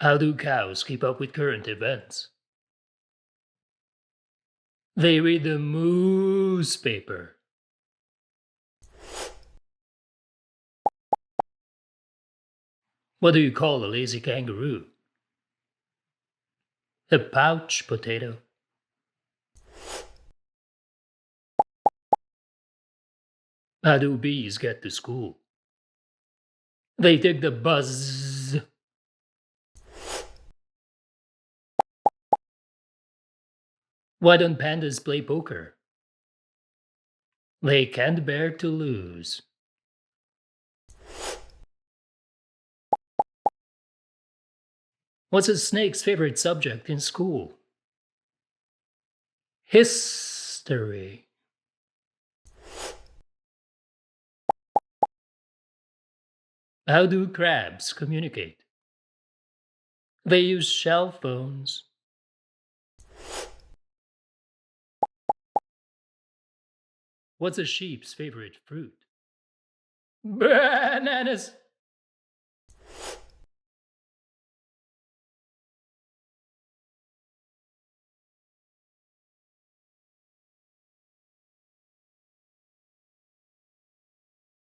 How do cows keep up with current events? They read the moos-paper. What do you call a lazy kangaroo? A pouch potato. How do bees get to school? They take the buzz. Why don't pandas play poker? They can't bear to lose. What's a snake's favorite subject in school? History. How do crabs communicate? They use shell phones. What's a sheep's favorite fruit? Bananas!